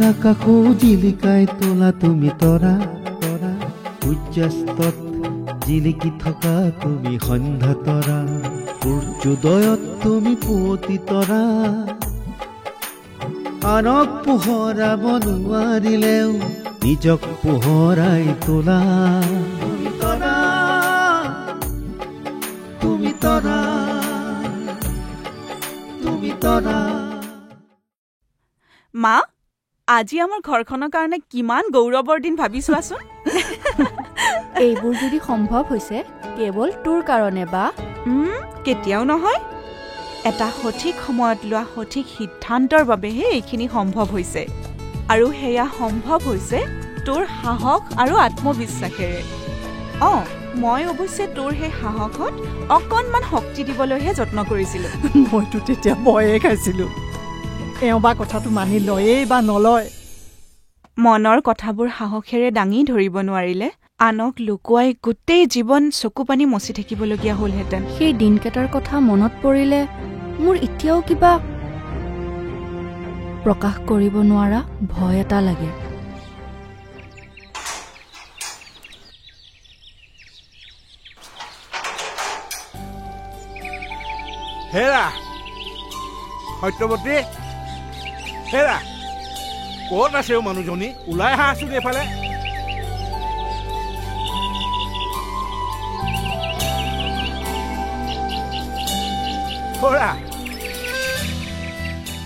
আকাশো জিলিকাই তোলা তুমি তৰা তৰা সূৰ্যাস্তত জিলিকি থকা তুমি সন্ধ্যা তৰা সূৰ্যোদয়ত তুমি পুৱতি তৰা আনক পোহৰাব নোৱাৰিলেও নিজক পোহৰাই তোলা তুমি তৰা তুমি তৰা তুমি তৰা। মা, আজি আমাৰ ঘৰখনৰ কাৰণে কিমান গৌৰৱৰ দিন ভাবি চোৱাচোন। এইবোৰ যদি সম্ভৱ হৈছে কেৱল তোৰ কাৰণে বা কেতিয়াও নহয়। এটা সঠিক সময়ত লোৱা সঠিক সিদ্ধান্তৰ বাবেহে এইখিনি সম্ভৱ হৈছে আৰু সেয়া সম্ভৱ হৈছে তোৰ সাহস আৰু আত্মবিশ্বাসেৰে। মই অৱশ্যে তোৰ সেই সাহসত অকণমান শক্তি দিবলৈহে যত্ন কৰিছিলোঁ। মইতো তেতিয়া ভয়ে খাইছিলোঁ, এওঁ বা কথাটো মানি লয়েই বা নলয়। মনৰ কথাবোৰ সাহসেৰে দাঙি ধৰিব নোৱাৰিলে আনক লুকুৱাই গোটেই জীৱন চকু পানী মচি থাকিবলগীয়া হ'লহেঁতেন। সেই দিনকেইটাৰ কথা মনত পৰিলে মোৰ এতিয়াও কিবা প্ৰকাশ কৰিব নোৱাৰা ভয় এটা লাগে। হেৰা সত্যৱতী, হেৰা ক'ত আছে মানুহজনী? ওলাই অহা আছো এইফালে।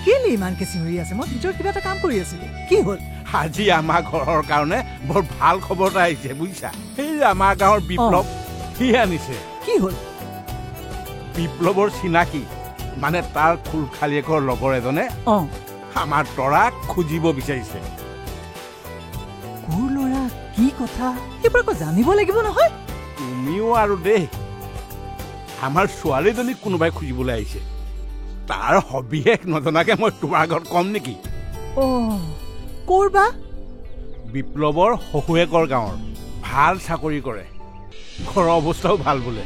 কেলে ইমানকে চিঞৰি আছে? মই ভিতৰত কিবা এটা কাম কৰি আছিলো। কি হ'ল? আজি আমাৰ ঘৰৰ কাৰণে বৰ ভাল খবৰ এটা আহিছে বুজিছা। সেই আমাৰ গাঁৱৰ বিপ্লৱ সি আনিছে। কি হ'ল? বিপ্লৱৰ চিনাকি মানে তাৰ খুলখালীয়েকৰ লগৰ এজনে আমাৰ তৰাক খুজিব বিচাৰিছে। কোৰ ল'ৰা, কি কথা? এইবোৰ আকৌ জানিব লাগিব নহয়। তুমিও আৰু দেই, আমাৰ ছোৱালীজনীক কোনোবাই খুজিবলৈ আহিছে। তাৰ সবিশেষ নজনাকে মই তোমাৰ আগত কম নেকি? ক'ৰ বা? বিপ্লৱৰ শহুৱেকৰ গাঁৱৰ, ভাল চাকৰি কৰে, ঘৰৰ অৱস্থাও ভাল বোলে।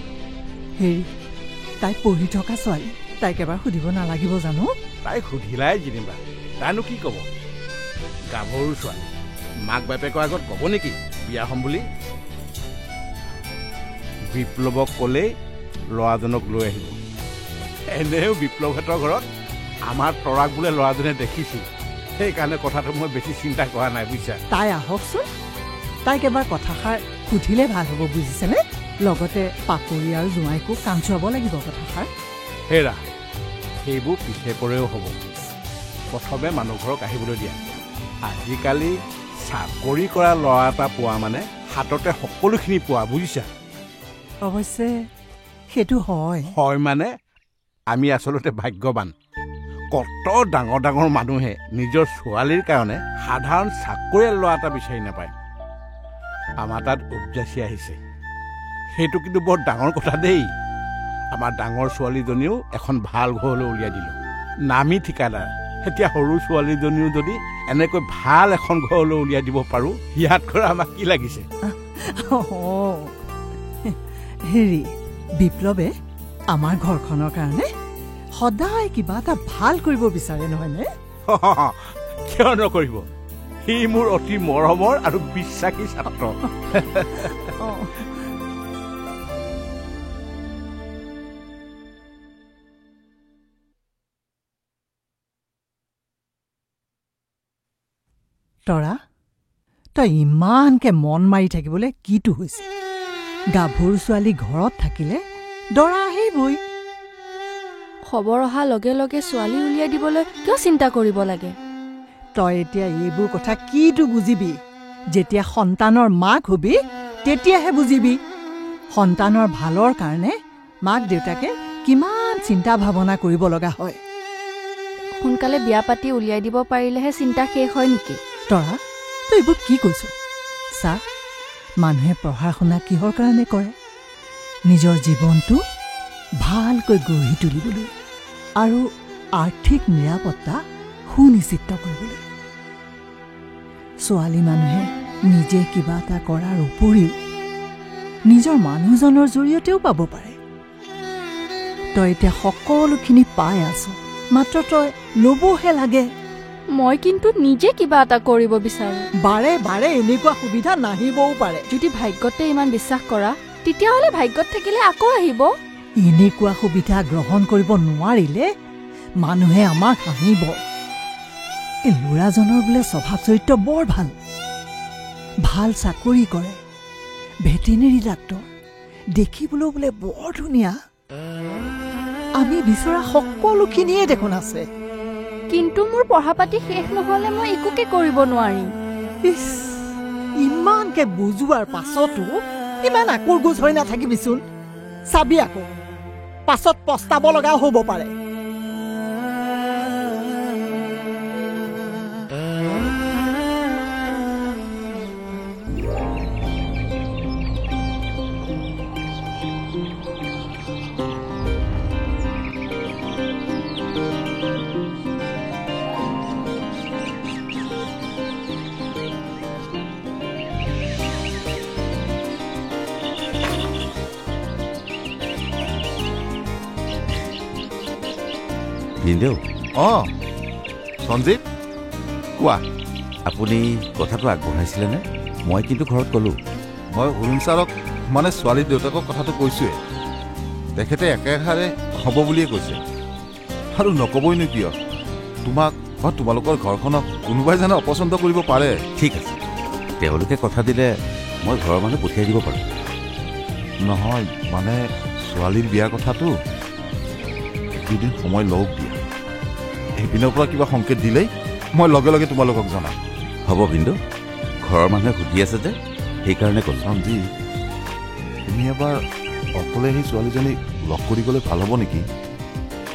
হেৰি, তাই পঢ়ি থকা ছোৱালী, তাইক এবাৰ সুধিব নালাগিব জানো? তাইক সুধিলাই যেনিবা, তাইনো কি ক'ব? গাভৰু ছোৱালী, মাক বাপেকৰ আগত ক'ব নেকি বিয়া হ'ম বুলি? বিপ্লৱক ক'লেই ল'ৰাজনক লৈ আহিব। এনেও বিপ্লৱহঁতৰ ঘৰত আমাৰ তৰাক বোলে ল'ৰাজনে দেখিছিল, সেইকাৰণে কথাটো মই বেছি চিন্তা কৰা নাই বুজিছা। তাই আহকচোন, তাইক এবাৰ কথাষাৰ সুধিলে ভাল হ'ব বুজিছেনে? লগতে পাপৰি আৰু জোঁৱাইকো কাম চুৱাব লাগিব কথাষাৰ। হেৰা, সেইবোৰ পিছে পৰেও হ'ব। প্ৰথমে মানুহ ঘৰক আহিবলৈ দিয়া। আজিকালি চাকৰি কৰা ল'ৰা এটা পোৱা মানে হাততে সকলোখিনি পোৱা বুজিছা। অৱশ্যে সেইটো হয়। হয় মানে আমি আচলতে ভাগ্যৱান। কত ডাঙৰ ডাঙৰ মানুহে নিজৰ ছোৱালীৰ কাৰণে সাধাৰণ চাকৰিয়াল ল'ৰা এটা বিচাৰি নাপায়। আমাৰ তাত উপজাচি আহিছে, সেইটো কিন্তু বৰ ডাঙৰ কথা দেই। আমাৰ ডাঙৰ ছোৱালীজনীও এখন ভাল ঘৰলৈ উলিয়াই দিলোঁ, নামী ঠিকাদাৰ। এতিয়া সৰু ছোৱালীজনীও যদি এনেকৈ ভাল এখন ঘৰলৈ উলিয়াই দিব পাৰোঁ, ইয়াত কৰা আমাক কি লাগিছে? হেৰি, বিপ্লৱে আমাৰ ঘৰখনৰ কাৰণে সদায় কিবা এটা ভাল কৰিব বিচাৰে নহয়নে? কিয় নকৰিব? সি মোৰ অতি মৰমৰ আৰু বিশ্বাসী ছাত্ৰ। তৰা, তই ইমানকে মন মাৰি থাকিবলৈ কিটো হৈছে? গাভৰু ছোৱালী ঘৰত থাকিলে দৰা আহিবই। খবৰ অহাৰ লগে লগে ছোৱালী উলিয়াই দিবলৈ কিয় চিন্তা কৰিব লাগে? তই এতিয়া এইবোৰ কথা কিটো বুজিবি? যেতিয়া সন্তানৰ মাক হবি তেতিয়াহে বুজিবি। সন্তানৰ ভালৰ কাৰণে মাক দেউতাকে কিমান চিন্তা ভাৱনা কৰিব লগা হয়। সোনকালে বিয়া পাতি উলিয়াই দিব পাৰিলেহে চিন্তা শেষ হয় নেকি? তৰা, তই এইবোৰ কি কৈছ? চা, মানুহে পঢ়া শুনা কিহৰ কাৰণে কৰে? নিজৰ জীৱনটো ভালকৈ গঢ়ি তুলিবলৈ আৰু আৰ্থিক নিৰাপত্তা সুনিশ্চিত কৰিবলৈ। ছোৱালী মানুহে নিজে কিবা এটা কৰাৰ উপৰিও নিজৰ মানুহজনৰ জৰিয়তেও পাব পাৰে। তই এতিয়া সকলোখিনি পাই আছ, মাত্ৰ তই ল'বহে লাগে। মই কিন্তু নিজে কিবা এটা কৰিব বিচাৰো। বাৰে বাৰে এনেকুৱা সুবিধা নাহিবও পাৰে। যদি ভাগ্যতে ইমান বিশ্বাস কৰা তেতিয়াহ'লে ভাগ্যত থাকিলে আকৌ আহিব। এনেকুৱা সুবিধা গ্ৰহণ কৰিব নোৱাৰিলে মানুহে আমাক হাঁহিব। এই ল'ৰাজনৰ বোলে স্বভাৱ চৰিত্ৰ বৰ ভাল, ভাল চাকৰি কৰে, ভেটেনেৰী ডাক্তৰ, দেখিবলৈ বোলে বৰ ধুনীয়া। আমি বিচৰা সকলোখিনিয়ে দেখোন আছে। কিন্তু মোৰ পঢ়া পাতি শেষ নহ'লে মই একোকে কৰিব নোৱাৰিম। ইছ, ইমানকে বুজোৱাৰ পাছতো ইমান আকুৰ গোজ হৈ নাথাকিবিচোন। চাবি আকৌ পাছত পস্তাব লগাও হ'ব পাৰে। ভিনদেউ। সঞ্জীৱ, কোৱা। আপুনি কথাটো আগবঢ়াইছিলেনে? মই কিন্তু ঘৰত ক'লোঁ। মই অৰুণ ছাৰক মানে ছোৱালীৰ দেউতাকক কথাটো কৈছোৱে। তেখেতে একেষাৰে হ'ব বুলিয়ে কৈছে। আৰু নক'বইনো কিয়, তোমাক বা তোমালোকৰ ঘৰখনক কোনোবাই জানো অপচন্দ কৰিব পাৰে। ঠিক আছে, তেওঁলোকে কথা দিলে মই ঘৰৰ মানুহ পঠিয়াই দিব পাৰোঁ। নহয় মানে ছোৱালীৰ বিয়াৰ কথাটো দুদিন সময় লওক দিয়া। সেইপিনৰ পৰা কিবা সংকেত দিলেই মই লগে লগে তোমালোকক জনাম। হ'ব ভিনদেউ, ঘৰৰ মানুহে সুধি আছে যে সেইকাৰণে ক'লোঁ। সঞ্জীৱ, তুমি এবাৰ অকলে সেই ছোৱালীজনীক লগ কৰি গ'লে ভাল হ'ব নেকি?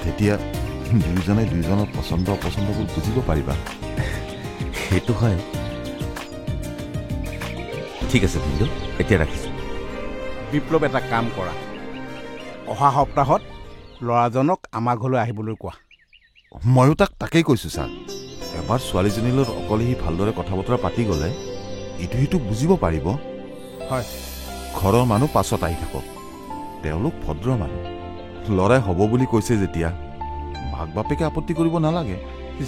তেতিয়া দুয়োজনে দুয়োজনৰ পচন্দ অপচন্দবোৰ বুজিব পাৰিবা। সেইটো হয়। ঠিক আছে ভিনদেউ, এতিয়া ৰাখিছোঁ। বিপ্লৱ, এটা কাম কৰা, অহা সপ্তাহত ল'ৰাজনক আমাৰ ঘৰলৈ আহিবলৈ কোৱা। ময়ো তাকেই কৈছোঁ ছাৰ। এবাৰ ছোৱালীজনীৰ লগত অকলে সি ভালদৰে কথা বতৰা পাতি গ'লে ইটো সিটো বুজিব পাৰিব। হয়, ঘৰৰ মানুহ পাছত আহি থাকক। তেওঁলোক ভদ্ৰ মানুহ। ল'ৰাই হ'ব বুলি কৈছে যেতিয়া মাক বাপেকে আপত্তি কৰিব নালাগে।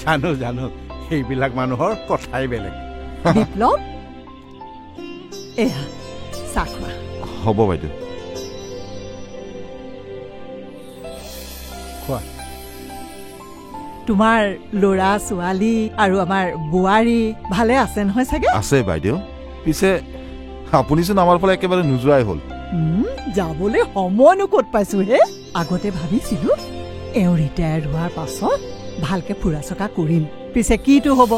জানো জানো, সেইবিলাক মানুহৰ কথাই বেলেগ। বিপ্লৱ, এয়া চাহ খোৱা। হ'ব বাইদেউ। খোৱা। তোমাৰ ল'ৰা ছোৱালী আৰু আমাৰ বোৱাৰী ভালে আছে নহয় চাগে? আছে বাইদেউ। পিছে আপুনিচোন আমাৰ ফালে একেবাৰে নোযোৱাই হ'ল। যাবলৈ সময়নো ক'ত পাইছো হে। আগতে ভাবিছিলো এওঁ ৰিটায়াৰ হোৱাৰ পাছত ভালকে ফুৰা চকা কৰিম। পিছে কিটো হ'ব,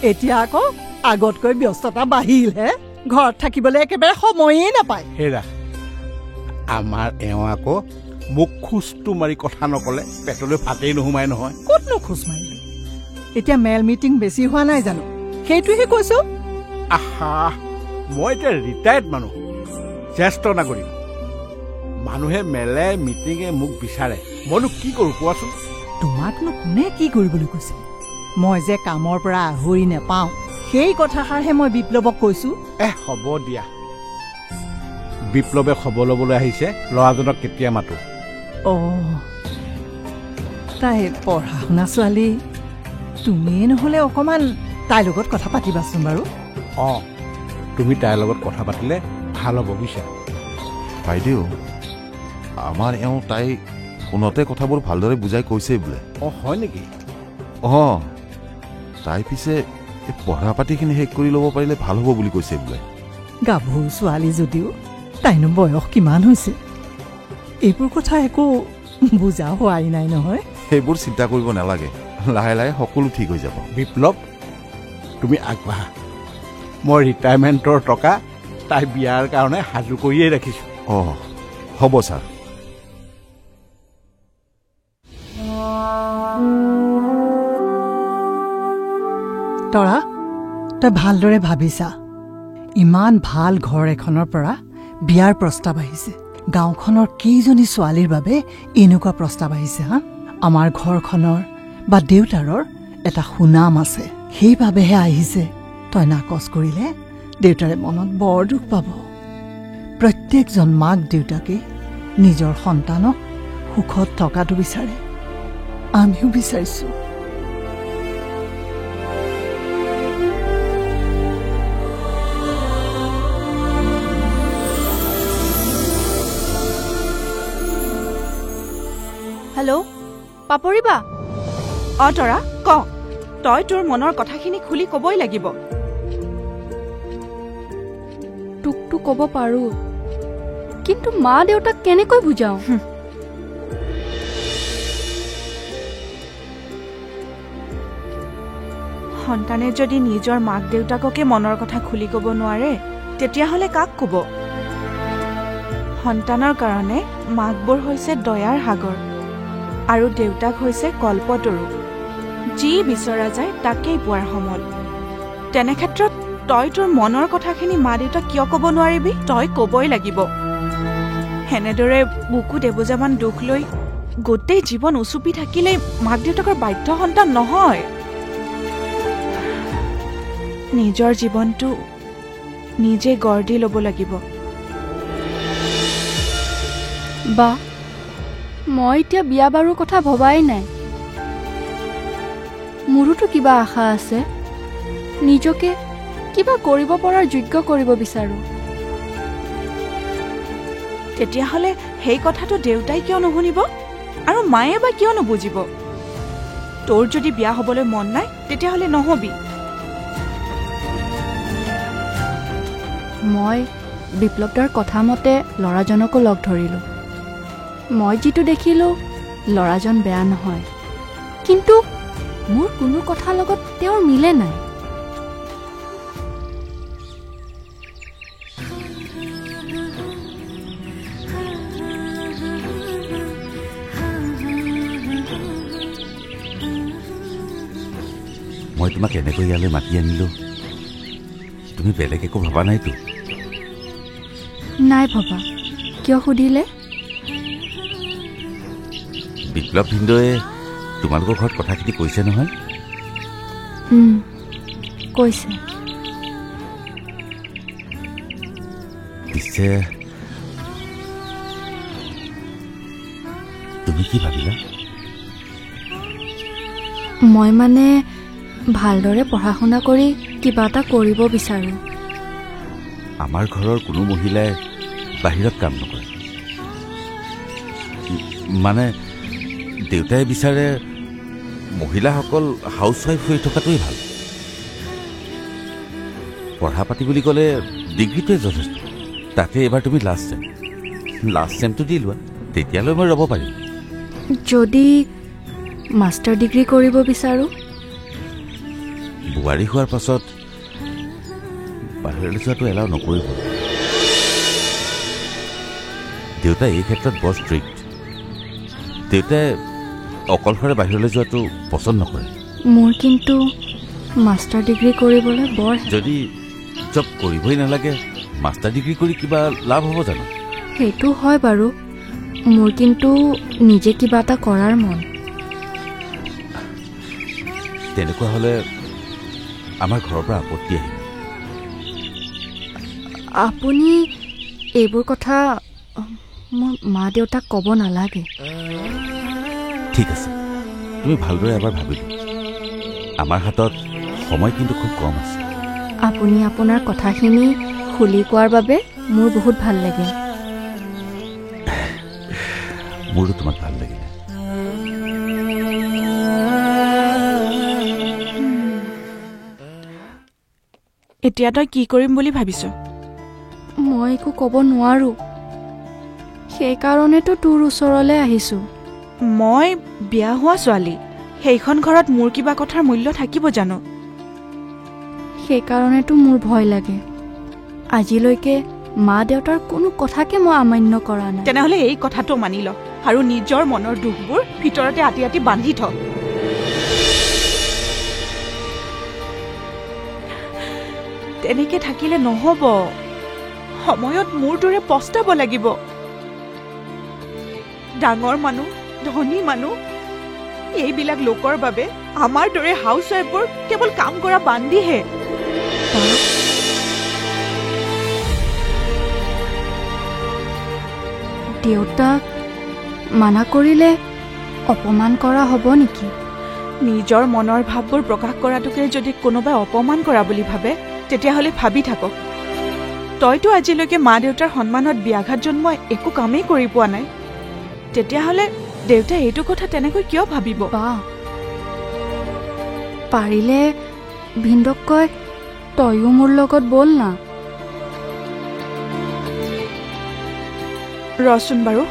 এতিয়া আকৌ আগতকৈ ব্যস্ততা বাঢ়িলহে। ঘৰত থাকিবলৈ একেবাৰে সময়েই নাপায়। হেৰা, আমাৰ এওঁ আকৌ মোক খোজটো মাৰি কথা নকলে পেটলৈ ভাতেই নোসোমাই নহয়। ক'তনো খোজ মাৰিলো? এতিয়া মেল মিটিং বেছি হোৱা নাই জানো, সেইটোহে কৈছো। আহা, মই এতিয়া ৰিটায়াৰ্ড মানুহ, জ্যেষ্ঠ নাগৰিক। মানুহে মেলে মিটিঙে মোক বিচাৰে, মইনো কি কৰোঁ কোৱাচোন? তোমাকনো কোনে কি কৰিবলৈ কৈছে? মই যে কামৰ পৰা আহৰি নেপাওঁ সেই কথাষাৰহে মই বিপ্লৱক কৈছো। হ'ব দিয়া। বিপ্লৱে খবৰ ল'বলৈ আহিছে, ল'ৰাজনক কেতিয়া মাতো? তাই পঢ়া শুনা ছোৱালী, তুমিয়ে নহ'লে অকণমান তাইৰ লগত কথা পাতিবাচোন বাৰু। তুমি তাইৰ লগত কথা পাতিলে ভাল হ'ব বুজিছা। বাইদেউ, আমাৰ এওঁ তাই ফোনতে কথাবোৰ ভালদৰে বুজাই কৈছে বোলে। হয় নেকি? তাই পিছে এই পঢ়া পাতিখিনি শেষ কৰি ল'ব পাৰিলে ভাল হ'ব বুলি কৈছে বোলে। গাভৰু ছোৱালী যদিও তাইনো বয়স কিমান হৈছে? এইবোৰ কথা একো বুজা হোৱাই নাই নহয়। সেইবোৰ চিন্তা কৰিব নালাগে, লাহে লাহে সকলো ঠিক হৈ যাব। বিপ্লৱ, তুমি আগবাঢ়া। মই ৰিটায়াৰমেণ্টৰ টকা তাই বিয়াৰ কাৰণে সাজু কৰিয়েই ৰাখিছোঁ। হ'ব ছাৰ। তৰা, তই ভালদৰে ভাবিছা। ইমান ভাল ঘৰ এখনৰ পৰা বিয়াৰ প্ৰস্তাৱ আহিছে। গাঁওখনৰ কেইজনী ছোৱালীৰ বাবে এনেকুৱা প্ৰস্তাৱ আহিছে হা? আমাৰ ঘৰখনৰ বা দেউতাৰৰ এটা সুনাম আছে, সেইবাবেহে আহিছে। তই নাকচ কৰিলে দেউতাৰে মনত বৰ দুখ পাব। প্ৰত্যেকজন মাক দেউতাকে নিজৰ সন্তানক সুখত থকাটো বিচাৰে, আমিও বিচাৰিছো। হেল্ল' পাপৰি বা তৰা ক তই তোৰ মনৰ কথাখিনি খুলি কবই লাগিব। তোকতো ক'ব পাৰো, কিন্তু মা দেউতাক কেনেকৈ বুজাও? সন্তানে যদি নিজৰ মাক দেউতাককে মনৰ কথা খুলি ক'ব নোৱাৰে তেতিয়াহ'লে কাক ক'ব? সন্তানৰ কাৰণে মাকবোৰ হৈছে দয়াৰ সাগৰ আৰু দেউতাক হৈছে কল্পতৰু। যি বিচৰা যায় তাকেই পোৱাৰ সমল। তেনে ক্ষেত্ৰত তই তোৰ মনৰ কথাখিনি মা দেউতাক কিয় ক'ব নোৱাৰিবি? তই ক'বই লাগিব। সেনেদৰে বুকুত এবুজামান দুখ লৈ গোটেই জীৱন উচুপি থাকিলেই মাক দেউতাকৰ বাধ্য সন্তান নহয়। নিজৰ জীৱনটো নিজে গঢ় দি ল'ব লাগিব। বা মই এতিয়া বিয়া বাৰুৰ কথা ভবাই নাই। মোৰোতো কিবা আশা আছে, নিজকে কিবা কৰিব পৰাৰ যোগ্য কৰিব বিচাৰো। তেতিয়াহ'লে সেই কথাটো দেউতাই কিয় নুশুনিব আৰু মায়ে বা কিয় নুবুজিব? তোৰ যদি বিয়া হ'বলৈ মন নাই তেতিয়াহ'লে নহবি। মই বিপ্লৱদাৰ কথা মতে ল'ৰাজনকো লগ ধৰিলোঁ। মই যিটো দেখিলোঁ ল'ৰাজন বেয়া নহয়, কিন্তু মোৰ কোনো কথাৰ লগত তেওঁৰ মিলে নাই। মই তোমাক এনেকৈ ইয়ালৈ মাতি আনিলোঁ, তুমি বেলেগ একো ভবা নাইতো? নাই ভবা। কিয় সুধিলে? বিপ্লৱ ভিন্দয়ে তোমালোকৰ ঘৰত কথাখিনি কৈছে নহয়? কৈছে। পিছে তুমি কি ভাবিলা? মই মানে ভালদৰে পঢ়া শুনা কৰি কিবা এটা কৰিব বিচাৰোঁ। আমাৰ ঘৰৰ কোনো মহিলাই বাহিৰত কাম নকৰে। মানে দেউতাই বিচাৰে মহিলাসকল হাউচৱাইফ হৈ থকাটোৱেই ভাল। পঢ়া পাতি বুলি ক'লে ডিগ্ৰীটোৱে যথেষ্ট। তাতে এবাৰ তুমি লাষ্ট চেমটো দি লোৱা, তেতিয়ালৈ মই ৰ'ব পাৰিম। যদি মাষ্টাৰ ডিগ্ৰী কৰিব বিচাৰোঁ? বোৱাৰী হোৱাৰ পাছত বাহিৰলৈ যোৱাটো এলাও নকৰিব। দেউতাই এই ক্ষেত্ৰত বৰ ষ্ট্ৰিক্ট। দেউতাই অকলশৰে বাহিৰলৈ যোৱাটো পচন্দ নকৰে। মোৰ কিন্তু মাষ্টাৰ ডিগ্ৰী কৰিবলৈ বৰ যদি জব কৰিবই নালাগে, মাষ্টাৰ ডিগ্ৰী কৰি কিবা লাভ হ'ব জানো? সেইটো হয় বাৰু। মোৰ কিন্তু নিজে কিবা এটা কৰাৰ মন। তেনেকুৱা হ'লে আমাৰ ঘৰৰ পৰা আপত্তি আহিব। আপুনি এইবোৰ কথা মোৰ মা দেউতাক ক'ব নালাগে। ঠিক আছে, তুমি ভালদৰে এবাৰ ভাবিলো। আমাৰ হাতত সময় কিন্তু খুব কম আছে। আপুনি আপোনাৰ কথাখিনি খুলি কোৱাৰ বাবে মোৰ বহুত ভাল লাগিল। মোৰো তোমাক ভাল লাগিলে। এতিয়া তই কি কৰিম বুলি ভাবিছ? মই একো ক'ব নোৱাৰো, সেইকাৰণেতো তোৰ ওচৰলৈ আহিছোঁ। মই বিয়া হোৱা ছোৱালী, সেইখন ঘৰত মোৰ কিবা কথাৰ মূল্য থাকিব জানো? সেইকাৰণেতো মোৰ ভয় লাগে। আজিলৈকে মা দেউতাৰ কোনো কথাকে মই অমান্য কৰা নাই। তেনেহ'লে এই কথাটো মানি ল আৰু নিজৰ মনৰ দুখবোৰ ভিতৰতে আঁতি আঁতি বান্ধি থ। তেনেকে থাকিলে নহ'ব। সময়ত মোৰ দৰে পস্তাব লাগিব। ডাঙৰ মানুহ, ধনী মানুহ, এইবিলাক লোকৰ বাবে আমাৰ দৰে হাউচৱাইফবোৰ কেৱল কাম কৰা বান্দিহে। দেউতাক মানা কৰিলে অপমান কৰা হ'ব নেকি? নিজৰ মনৰ ভাৱবোৰ প্ৰকাশ কৰাটোকে যদি কোনোবাই অপমান কৰা বুলি ভাবে তেতিয়াহ'লে ভাবি থাকক। তইতো আজিলৈকে মা দেউতাৰ সন্মানত ব্যাঘাত জন্মই একো কামেই কৰি পোৱা নাই। তেতিয়াহ'লে দেউতাই এইটো কথা তেনেকৈ কিয় ভাবিব? বা পাৰিলে ভিন্দক কয় তয়ো মোৰ লগত বল না। ৰচোন বাৰু।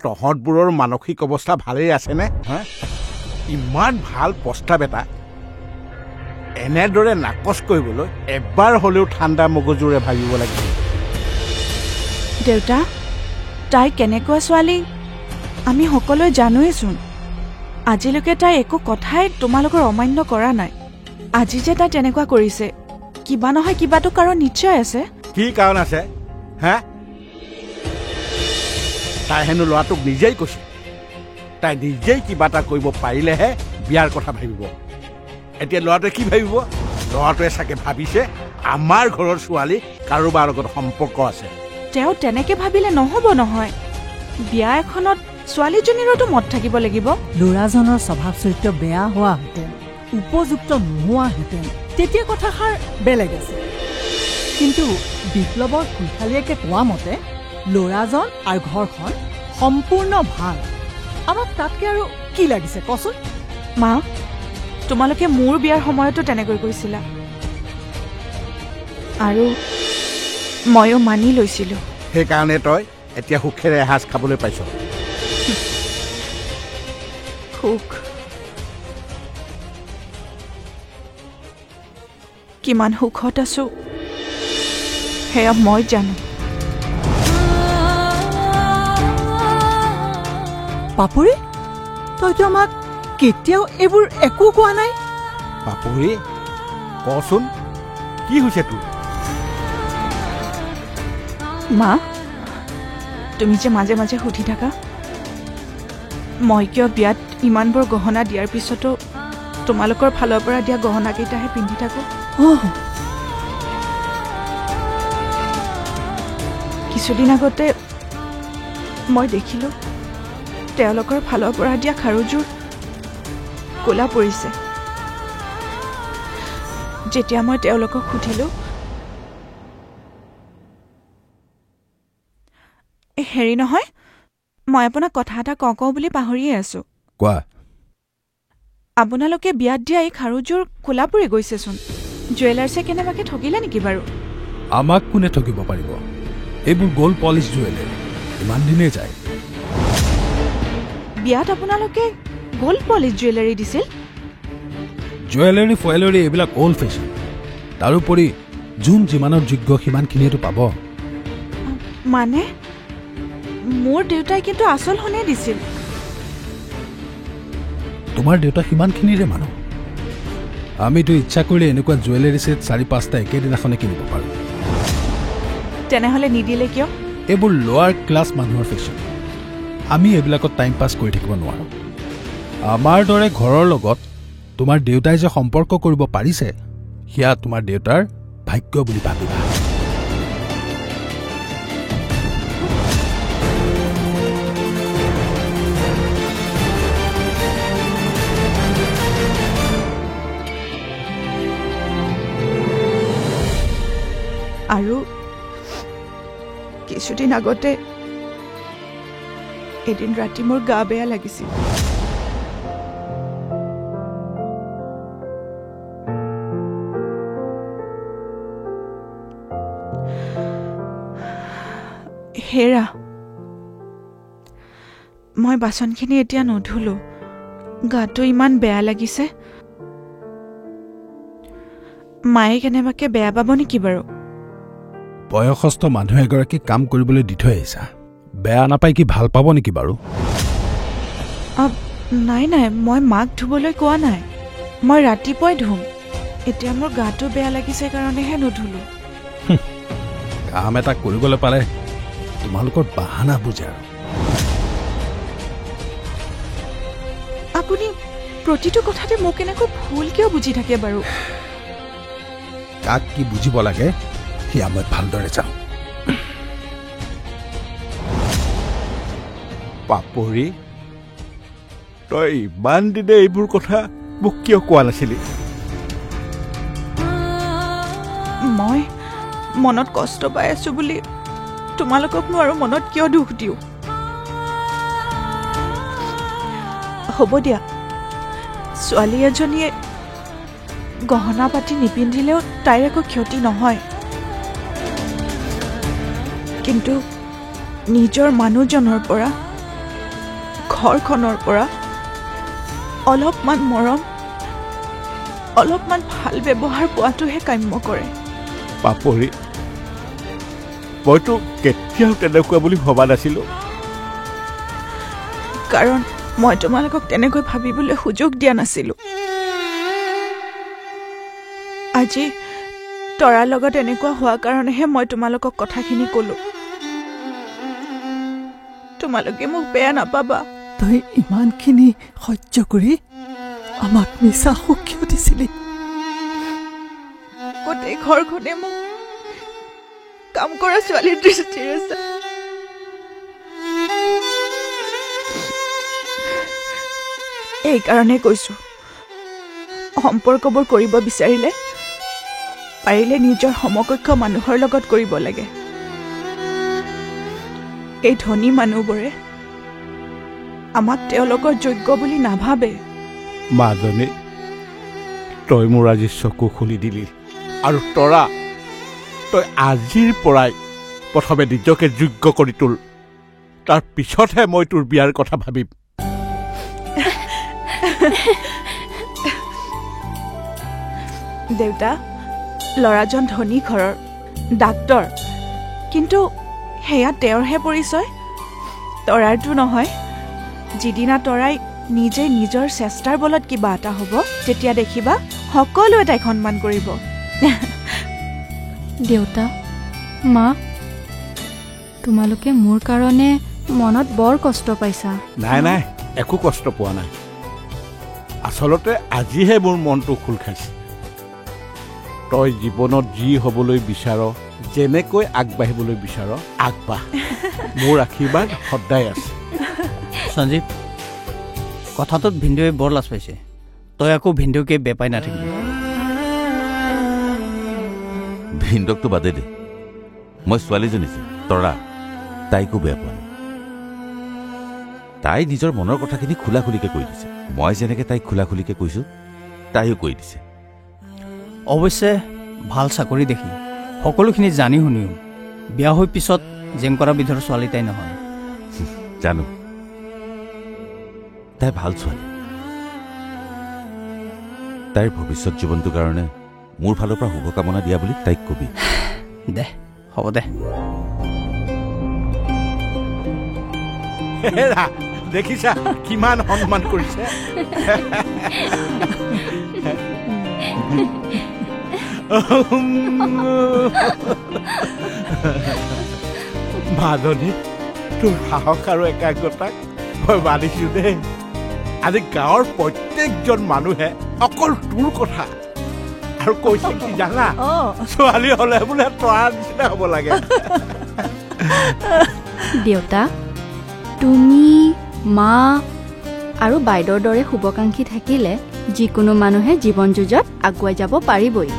তহঁতবোৰৰ মানসিক অৱস্থা ভালেই আছেনে? হা, ইমান ভাল প্ৰস্তাৱ এটা এনেদৰে নাকচ কৰিবলৈ এবাৰ হ'লেও ঠাণ্ডা মগজুৰে ভাবিব লাগিব। দেউতা, তাই কেনেকুৱা ছোৱালী আমি সকলোৱে জানোৱেইচোন। আজিলৈকে তাই একো কথাই তোমালোকৰ অমান্য কৰা নাই। আজি যে তাই তেনেকুৱা কৰিছে, কিবা নহয় কিবাটো কাৰণ নিশ্চয় আছে। কি কাৰণ আছে? হা, তাই হেনো ল'ৰাটোক নিজেই কৈছে তাই নিজেই কিবা এটা কৰিব পাৰিলেহে বিয়াৰ কথা ভাবিব। এতিয়া ল'ৰাটোৱে কি ভাবিব? ল'ৰাটোৱে চাগে ভাবিছে আমাৰ ঘৰৰ ছোৱালী কাৰোবাৰ লগত সম্পৰ্ক আছে। তেওঁ তেনেকে ভাবিলে নহ'ব নহয়। বিয়া এখনত ছোৱালীজনীৰতো মত থাকিব লাগিব। ল'ৰাজনৰ স্বভাৱ চৰিত্ৰ বেয়া হোৱাহেঁতেন, উপযুক্ত নোহোৱাহেঁতেন, তেতিয়া কথাষাৰ বেলেগ আছে। কিন্তু বিপ্লৱৰ খুলখালীয়াকে কোৱা মতে ল'ৰাজন আৰু ঘৰখন সম্পূৰ্ণ ভাল। আমাক তাতকে আৰু কি লাগিছে কচোন? মা, তোমালোকে মোৰ বিয়াৰ সময়তো তেনেকৈ কৈছিলা আৰু ময়ো মানি লৈছিলোঁ। সেইকাৰণে তই এতিয়া সুখেৰে এসাঁজ খাবলৈ পাইছ। সুখ কিমান সুখত আছো সেয়া মই জানো। পাপৰি, তইতো আমাক কেতিয়াও এইবোৰ একো কোৱা নাই। পাপৰি, কচোন কি হৈছে তোৰ? মা, তুমি যে মাজে মাজে সুধি থাকা মই কিয় বিয়াত ইমানবোৰ গহনা দিয়াৰ পিছতো তোমালোকৰ ফালৰ পৰা দিয়া গহনাকেইটাহে পিন্ধি থাকো। কিছুদিন আগতে মই দেখিলোঁ তেওঁলোকৰ ফালৰ পৰা দিয়া খাৰুযোৰ ক'লা পৰিছে। যেতিয়া মই তেওঁলোকক সুধিলোঁ, হেৰি নহয়, মই আপোনাক কথা এটা কওঁ বুলি পাহৰিয়ে আছোঁ। কোৱা। আপোনালোকে বিয়াত দিয়া এই খাৰুযোৰ ক'লা পৰি গৈছেচোন। জুৱেলাৰ্ছে কেনেবাকৈ ঠগিলে নেকি বাৰু? আমাক কোনে ঠগিব পাৰিব? এইবোৰ গ'ল্ড পলিছ জুৱেলাৰী, ইমান দিনেই যায়। বিয়াত আপোনালোকে গ'ল্ড পলিছ জুৱেলাৰী দিছিল? জুৱেলাৰী ফুৱেলাৰী এইবিলাক অল্ড ফেশ্বন। তাৰোপৰি যোন যিমানৰ যোগ্য সিমানখিনিয়েতো পাব। মানে মোৰ দেউতাই কিন্তু আচল সোণে দিছিল। তোমাৰ দেউতা সিমানখিনিৰে মানুহ। আমিতো ইচ্ছা কৰিলে এনেকুৱা জুৱেলাৰী ছেট ৪-৫টা একেদিনাখনে কিনিব পাৰোঁ। তেনেহ'লে নিদিলে কিয়? এইবোৰ লোৱাৰ ক্লাছ মানুহৰ ফেশ্বন। আমি এইবিলাকত টাইম পাছ কৰি থাকিব নোৱাৰোঁ। আমাৰ দৰে ঘৰৰ লগত তোমাৰ দেউতাই যে সম্পৰ্ক কৰিব পাৰিছে, সেয়া তোমাৰ দেউতাৰ ভাগ্য বুলি ভাবিবা। আৰু কিছুদিন আগতে এদিন ৰাতি মোৰ গা বেয়া লাগিছিল। হেৰা, মই বাচনখিনি এতিয়া নুধুলো, গাটো ইমান বেয়া লাগিছে। মায়ে কেনেবাকে বেয়া পাব নেকি বাৰু? বয়সস্থ মানুহ এগৰাকীক কাম কৰিবলৈ দি থৈ আহিছা, বেয়া নাপাই কি ভাল পাব নেকি বাৰু? নাই, মই মাক ধুবলৈ কোৱা নাই, মই ৰাতিপুৱাই ধুম। এতিয়া মোৰ গাটো বেয়া লাগিছে কাৰণেহে নুধুলো। কাম এটা কৰিবলৈ পালে তোমালোকৰ বাহানা বুজে। আৰু আপুনি প্ৰতিটো কথাতে মোক এনেকৈ ভুল কিয় বুজি থাকে বাৰু? কাক কি বুজিব লাগে সেয়া মই ভালদৰে জানো। পাপৰি, তই ইমান দিনে এইবোৰ কথা মোক কিয় কোৱা নাছিলি? মই মনত কষ্ট পাই আছো বুলি তোমালোককনো আৰু মনত কিয় দুখ দিওঁ? হ'ব দিয়া, ছোৱালী এজনীয়ে গহনা পাতি নিপিন্ধিলেও তাইৰ একো ক্ষতি নহয়, কিন্তু নিজৰ মানুহজনৰ পৰা, ঘৰখনৰ পৰা অলপমান মৰম, অলপমান ভাল ব্যৱহাৰ পোৱাটোহে কাম্য কৰে। পাপৰি, মইতো কেতিয়াও তেনেকুৱা বুলি ভবা নাছিলো। কাৰণ মই তোমালোকক তেনেকৈ ভাবিবলৈ সুযোগ দিয়া নাছিলো। আজি তৰাৰ লগত এনেকুৱা হোৱা কাৰণেহে মই তোমালোকক কথাখিনি কলো। তোমালোকে মোক বেয়া নাপাবা। তই ইমানখিনি সহ্য কৰি আমাক মিছা সুখ দিছিলি। গোটেই ঘৰখনে মোক কাম কৰা ছোৱালীৰ দৃষ্টিৰে চাই। এইকাৰণে কৈছো, সম্পৰ্কবোৰ কৰিব বিচাৰিলে পাৰিলে নিজৰ সমকক্ষ মানুহৰ লগত কৰিব লাগে। এই ধনী মানুহবোৰে আমাক তেওঁলোকৰ যোগ্য বুলি নাভাবে। মাজনী, তই মোৰ আজি চকু খুলি দিলি। আৰু তৰা, তই আজিৰ পৰাই প্ৰথমে নিজকে যোগ্য কৰি তোল, তাৰ পিছতহে মই তোৰ বিয়াৰ কথা ভাবিম। দেউতা, ল'ৰাজন ধনী ঘৰৰ ডাক্তৰ, কিন্তু সেয়া তেওঁৰহে পৰিচয়, তৰাৰটো নহয়। যিদিনা তৰাই নিজে নিজৰ চেষ্টাৰ বলত কিবা এটা হ'ব, তেতিয়া দেখিবা সকলোৱে তাইক সন্মান কৰিব। দেউতা, মা, তোমালোকে মোৰ কাৰণে মনত বৰ কষ্ট পাইছা। নাই নাই, একো কষ্ট পোৱা নাই। আচলতে আজিহে মোৰ মনটো খোল খাইছে। তই জীৱনত যি হ'বলৈ বিচাৰ, যেনেকৈ আগবাঢ়িবলৈ বিচাৰ, আগবাঢ়। মোৰ আশীৰ্বাদ সদায় আছে। সঞ্জীৱ, কথাটোত ভিনদেউৱে বৰ লাজ পাইছে। তই আকৌ ভিনদেউকে বেপাই নাথাকিবি। ভিনদেউকটো বাদে দে, মই ছোৱালীজনী যে তৰা, তাইকো বেয়া পোৱা নাই। তাই নিজৰ মনৰ কথাখিনি খোলা খুলিকে কৈ দিছে। মই যেনেকৈ তাইক খোলা খুলিকে কৈছোঁ, তাইও কৈ দিছে। অৱশ্যে ভাল চাকৰি দেখি সকলোখিনি জানি শুনিও বিয়া হৈ পিছত জেং কৰা বিধৰ ছোৱালী তাই নহয়। জানো, তাই ভাল ছোৱালী। তাইৰ ভৱিষ্যত জীৱনটোৰ কাৰণে মোৰ ফালৰ পৰা শুভকামনা দিয়া বুলি তাইক কবি। দে, হ'ব দে। দেখিছা কিমান সন্মান কৰিছে। মাজনী, তোৰ সাহস আৰু একাগ্ৰতাক মই মানিছো দেই। আজি গাঁৱৰ প্ৰত্যেকজন মানুহে অকল তোৰ কথা আৰু কৈছে কি জানা, ছোৱালী হলে বোলে তৰাৰ নিচিনা হ'ব লাগে। দেউতা, তুমি, মা আৰু বাইদেউৰ দৰে শুভাকাংক্ষী থাকিলে যিকোনো মানুহে জীৱন যুঁজত আগুৱাই যাব পাৰিবই।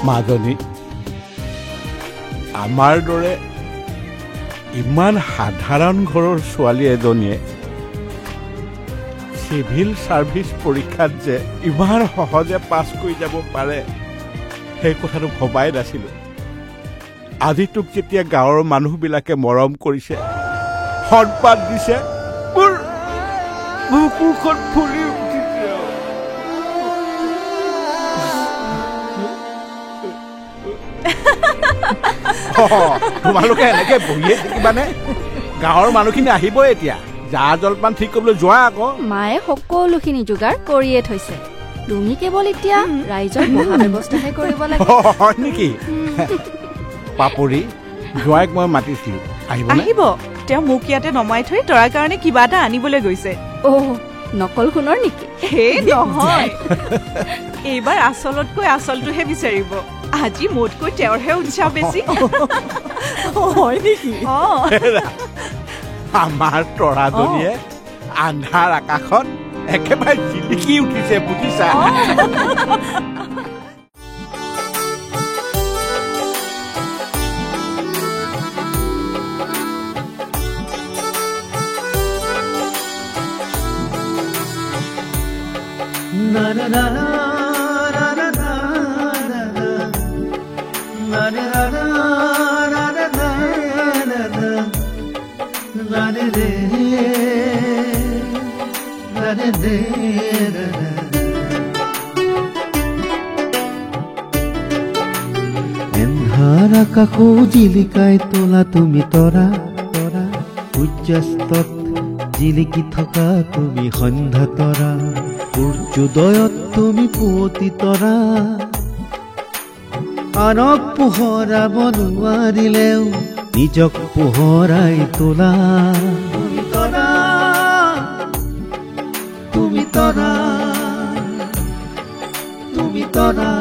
মাজনী, আমাৰ দৰে ইমান সাধাৰণ ঘৰৰ ছোৱালী এজনীয়ে চিভিল ছাৰ্ভিচ পৰীক্ষাত যে ইমান সহজে পাছ কৰি যাব পাৰে, সেই কথাটো ভবাই নাছিলোঁ। আজি তোক যেতিয়া গাঁৱৰ মানুহবিলাকে মৰম কৰিছে, সন্মান দিছে, মোৰ বুকুখন ফুলি উঠিছে। তোমালোকে এনেকে বহিয়ে থাকিবানে? গাঁৱৰ মানুহখিনি আহিবই এতিয়া। জা জলপান ঠিক কৰিবলৈ যোৱা আকৌ। মায়ে সকলোখিনি যোগাৰ কৰিয়ে থৈছে, তুমি কেৱল এতিয়া ৰাইজৰ বহা ব্যৱস্থাহে কৰিব লাগে। হয় নেকি? পাপৰি, জোৱাইক মই মাতিছিলো, আহিব। তেওঁ মোক ইয়াতে নমাই থৈ তৰাৰ কাৰণে কিবা এটা আনিবলৈ গৈছে। নকল সোণৰ নেকি? হে নহয়, এইবাৰ আচলতকৈ আচলটোহে বিচাৰিব। আজি মোতকৈ তেওঁৰহে উৎসাহ বেছি। হয় নেকি? আমাৰ তৰাজনীয়ে আন্ধাৰ আকাশত একেবাৰে জিলিকি উঠিছে বুজিছা। Na na na na na na na na na na na এন্ধাৰ আকাশো জিলিকাই তোলা তুমি তৰা তৰা সূৰ্যাস্তত জিলিকি থকা তুমি সন্ধ্যা তৰা সূৰ্যোদয়ত তুমি পুৱতি তৰা আনক পোহৰাব নোৱাৰিলেও নিজক পোহৰাই তোলা তুমি তৰা তুমি তৰা তুমি তৰা